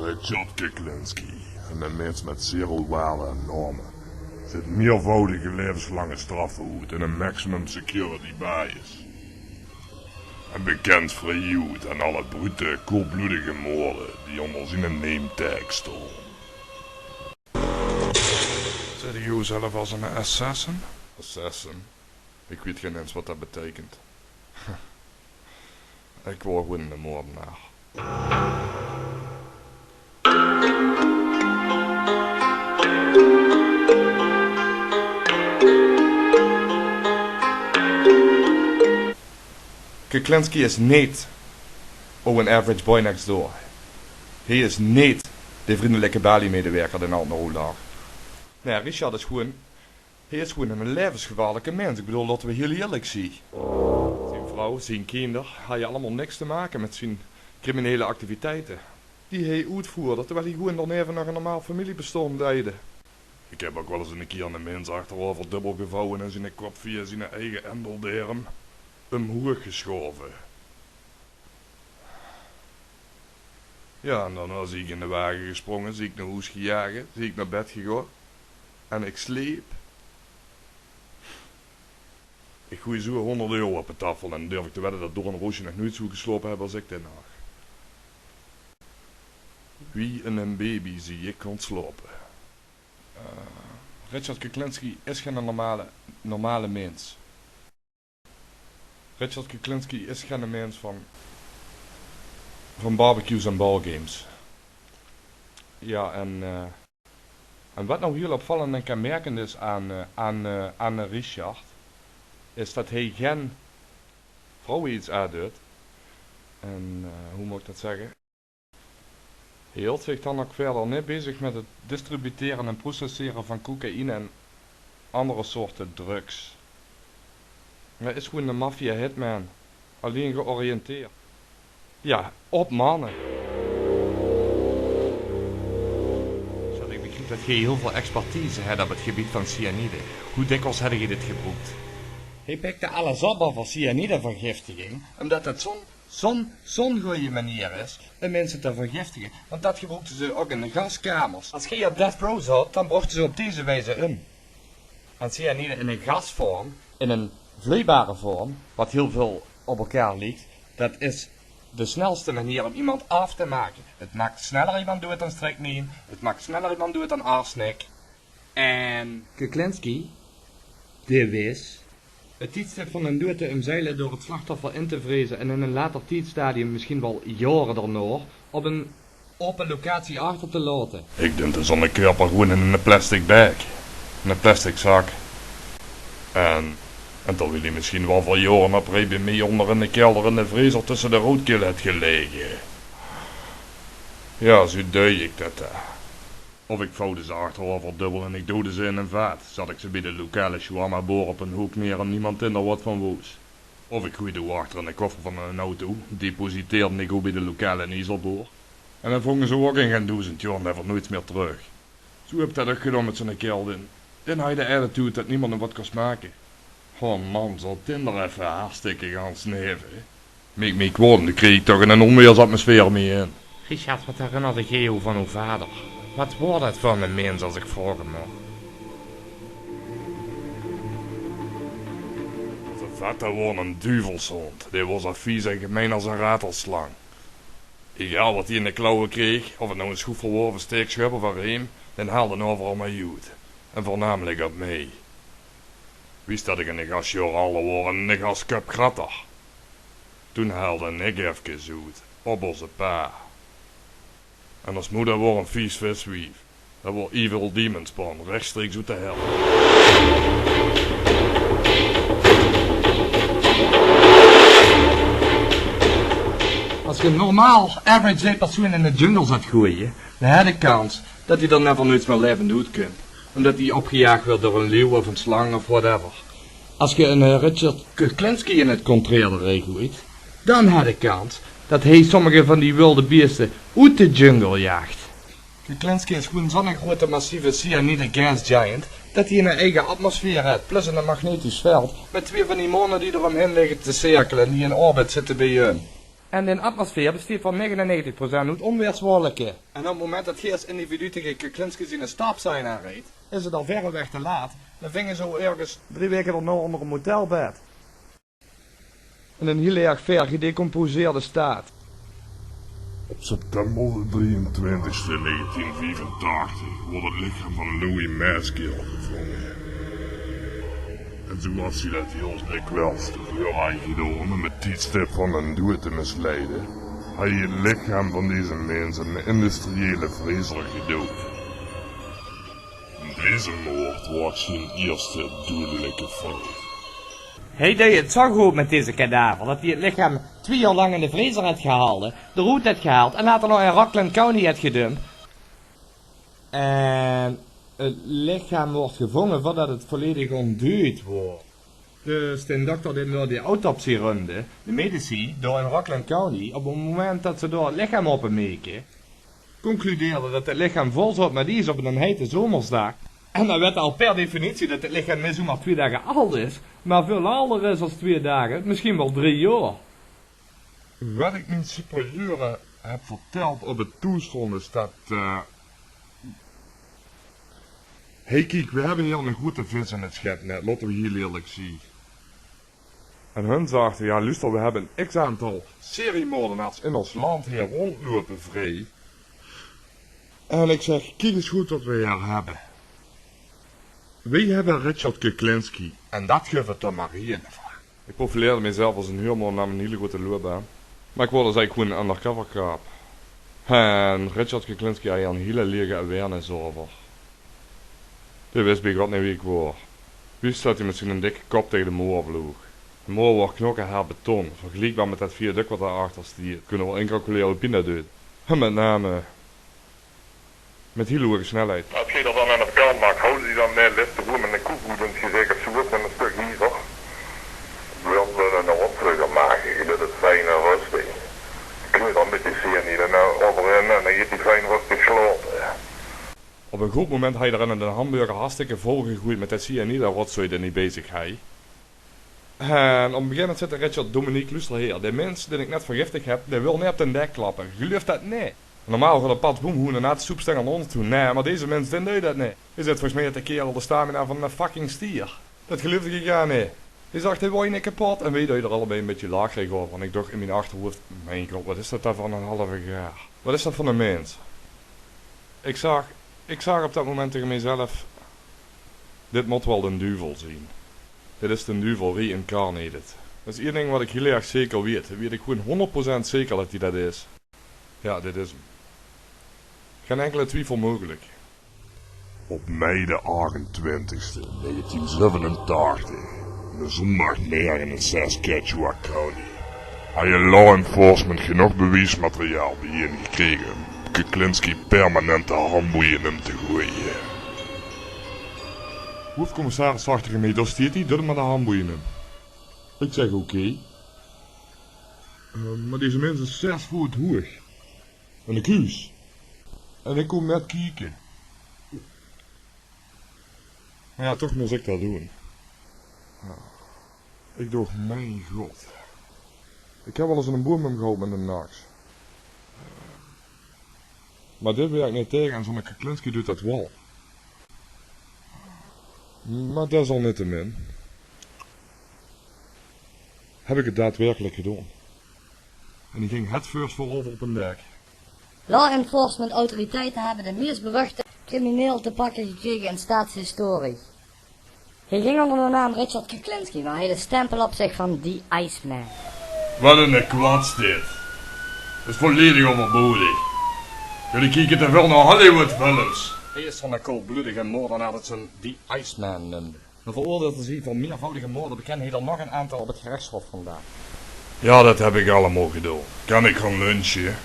Richard Kuklinski, een mens met zero waarde en normen, zit meervoudige levenslange straffen uit in een maximum security bias. En bekend voor youth en alle brute, koelbloedige moorden die onder zijn name tag stonden. Zet je zelf als een assassin? Assassin? Ik weet geen eens wat dat betekent. Ik word gewoon een moordenaar. Kuklinski is niet een average boy next door. Hij is niet de vriendelijke Bali-medewerker in Alt-Noorlag. Nee, Richard is gewoon... Hij is gewoon een levensgevaarlijke mens. Ik bedoel, laten we heel eerlijk zien. Zijn vrouw, zijn kinderen, had je allemaal niks te maken met zijn criminele activiteiten. Die hij uitvoerde, terwijl hij gewoon dan even nog een normaal familiebestaan deed. Ik heb ook wel eens een keer een mens achterover dubbel gevouwen en zijn kop via zijn eigen endeldarm omhoog geschoven. Ja, en daarna zie ik in de wagen gesprongen, zie ik naar huis gejaagd, zie ik naar bed gegaan. En ik sleep. Ik gooi zo 100 euro op de tafel en durf ik te wedden dat door een roosje nog nooit zo geslopen heb als ik dit nog. Wie in een baby zie ik ontslopen. Richard Kuklinski is geen normale mens. Richard Kuklinski is geen mens van barbecues en ballgames. Ja, en wat nou heel opvallend en kenmerkend is aan Richard, is dat hij geen vrouwen iets aandoet. En hoe moet ik dat zeggen? Hij hield zich dan ook verder niet bezig met het distributeren en processeren van cocaïne en andere soorten drugs. Hij is gewoon een maffia hitman, alleen georiënteerd. Ja, op mannen. Ik begreep dat je heel veel expertise hebt op het gebied van cyanide. Hoe dikwijls heb je dit gebruikt? Hij pikte alles op over cyanidevergiftiging, omdat het zo'n goede manier is om mensen te vergiftigen. Want dat gebruikten ze ook in de gaskamers. Als je op death row zat, dan brachten ze op deze wijze om. En cyanide in een gasvorm, in een vloeibare vorm, wat heel veel op elkaar ligt, dat is de snelste manier om iemand af te maken. Het maakt sneller iemand dood dan strychnine, het maakt sneller iemand dood dan arsenic. En Kuklinski, die wist het tijdstip van een dood te omzeilen door het slachtoffer in te vrezen en in een later tijdstadium, misschien wel jaren daarna, op een open locatie achter te laten. Ik denk de zonnekörper gewoon in een plastic bag, in een plastic zak. En dan wil hij misschien wel voor jaren op rij mee onder in de kelder in de vriezer tussen de roodkeel had gelegen. Ja, zo deed ik dat. Of ik vouwde ze achterover dubbel en ik doodde ze in een vaat. Zat ik ze bij de lokale shawarma boor op een hoek neer en niemand in er wat van woos. Of ik gooide achter in de koffer van een auto, depositeerde ik ook bij de lokale niezelboor. En dan vongen ze ook in geen 1000 jaar en never nooit meer terug. Zo heb ik dat ook gedaan met zo'n kerel in. Dan had je de attitude dat niemand hem wat kon smaken. Oh man, zal Tinder even hartstikke gaan sneven. Meek me kwaad, dan kreeg ik toch een onweersatmosfeer mee in. Richard, wat herinnerde jij van uw vader? Wat wordt het voor een mens als ik vragen mag? De vette was een duvelshond. Die was zo vies en gemeen als een ratelslang. Egal wat hij in de klauwen kreeg, of het nou een schoefel was of een steekschub of een reem, dan haalde hij overal mijn jood. En voornamelijk op mij. Wist dat ik in de gasjor alle waren in de gascup gratter. Toen haalde ik even zoet op onze pa. En als moeder was een vies viswief. Dat was Evil Demon Spawn, rechtstreeks uit de hel. Als je normaal average persoon in de jungle zat gooien, dan had ik kans dat hij er never nooit meer levend uit kunt. Omdat hij opgejaagd werd door een leeuw of een slang of whatever. Als je een Richard Kuklinski in het contraire gooit, dan had ik kans dat hij sommige van die wilde beesten uit de jungle jaagt. Kuklinski is gewoon zo'n grote massieve cyanide gas giant dat hij een eigen atmosfeer heeft, plus een magnetisch veld met twee van die mannen die er omheen liggen te cirkelen en die in orbit zitten bij hun. En de atmosfeer bestaat van 99% uit onweerswolken. En op het moment dat je als individu tegen Kuklinski zijn stapsein aanrijdt, is het al verreweg te laat. Dan vingen ze ergens 3 weken erna onder een motelbed. In een heel erg ver gedecomposeerde staat. Op september 23 1985 wordt het lichaam van Louis Maskell gevonden. En zoals hij dat heel dikwijls tevoren had gedaan om het tijdstip van een dood te misleiden, had hij het lichaam van deze mens in een industriële vriezer gedood. Deze moord wordt zijn eerste dodelijke fout. Hij deed het zo goed met deze kadaver dat hij het lichaam 2 jaar lang in de vriezer had gehaald, de roet had gehaald en later nog in Rockland County had gedumpt. En het lichaam wordt gevangen voordat het volledig ontdooid wordt. Dus de dokter die door die autopsie runde, de medici, door in Rockland County, op het moment dat ze door het lichaam opmeken, concludeerden dat het lichaam vol zat met ijs op een hete zomersdag. En dan werd al per definitie dat het lichaam niet zomaar 2 dagen oud is, maar veel ouder is als 2 dagen, misschien wel 3 jaar. Wat ik mijn superieuren heb verteld op het toestand is dat... Hey kijk, we hebben hier een goede vis in het schep net, laten we hier eerlijk zien. En hun zagen, ja luister, we hebben een x-aantal seriemoordenaars in ons land hier rondlopen vrij. En ik zeg, kijk eens goed wat we hier hebben. Wij hebben Richard Kuklinski en dat geeft het er maar één van. Ik profileerde mezelf als een huurman naar een hele goede loopbaan. Maar ik word dus eigenlijk gewoon een undercover krap. En Richard Kuklinski had hier een hele lege awareness over. Die wist bij God niet wie ik was. Wist dat hij met zijn dikke kop tegen de moor vloog. De moor wordt knokken haar beton, vergelijkbaar met dat viaduct wat daarachter stiert. Kunnen we incalculeren hoe dat doet. En met name... met heel hoge snelheid. Als je dat dan aan de kant maakt, houden die dan net lift gewoon met een koevoet en je zegt zo en een stuk hier. Wil we er nog opvluggen maken, dat het fijn en rustig. Ik weet al een beetje zeer niet en nou overin en dan gaat die fijn rustig slapen. Op een goed moment had je er in de hamburger hartstikke vol gegooid met dat cyanide-rotzooi die niet bezig had. En op een gegeven moment zit Richard Dominique luister hier. Die mens die ik net vergiftigd heb, die wil niet op de dek klappen. Geloof dat niet. Normaal gaat een pad boemhoen na de soepstang aan ons toe. Nee, maar deze mens die deed dat niet. Hij zit volgens mij dat de kerel de stamina van een fucking stier. Dat geloofde ik ja niet. Hij zegt, hij wordt niet kapot. En weet dat je er allebei een beetje laag kreeg over. En ik dacht in mijn achterhoofd, mijn god, wat is dat daar van een halve jaar? Wat is dat van een mens? Ik zag op dat moment tegen mezelf, dit moet wel de duivel zien. Dit is de duivel reïncarnated. Dat is één ding wat ik heel erg zeker weet. Weet ik gewoon 100% zeker dat hij dat is. Ja, dit is hem. Geen enkele twijfel mogelijk. Op mei de 28e 1987, een zondagmiddag in Saskatchewan County, had je law enforcement genoeg bewijsmateriaal bijeengekregen om Kuklinski permanente handboeien hem te gooien. Hoofdcommissaris achter mij, daar staat hij, doe hem maar de handboeien hem. Ik zeg oké. Maar deze mens is 6 voet hoog. En een kuus. En ik kom net kijken. Maar ja, toch moest ik dat doen. Ik dacht, mijn god. Ik heb wel eens een boom met hem gehouden met een naks. Maar dit werkt niet tegen en zo'n Kuklinski doet dat wel. Maar desalniettemin heb ik het daadwerkelijk gedaan. En die ging headfirst voorover op een dek. Law enforcement autoriteiten hebben de meest beruchte crimineel te pakken gekregen in staatshistorie. Hij ging onder de naam Richard Kuklinski, maar hij had de stempel op zich van The Iceman. Wat een kwats dit. Dat is volledig overbodig. Jullie kijken te veel naar Hollywood films. Hij is van een koelbloedige moordenaar dat ze The Iceman noemde. Een veroordeelde zie voor meervoudige moorden bekend hij er nog een aantal op het gerechtshof vandaag. Ja, dat heb ik allemaal gedaan. Kan ik gaan lunchen?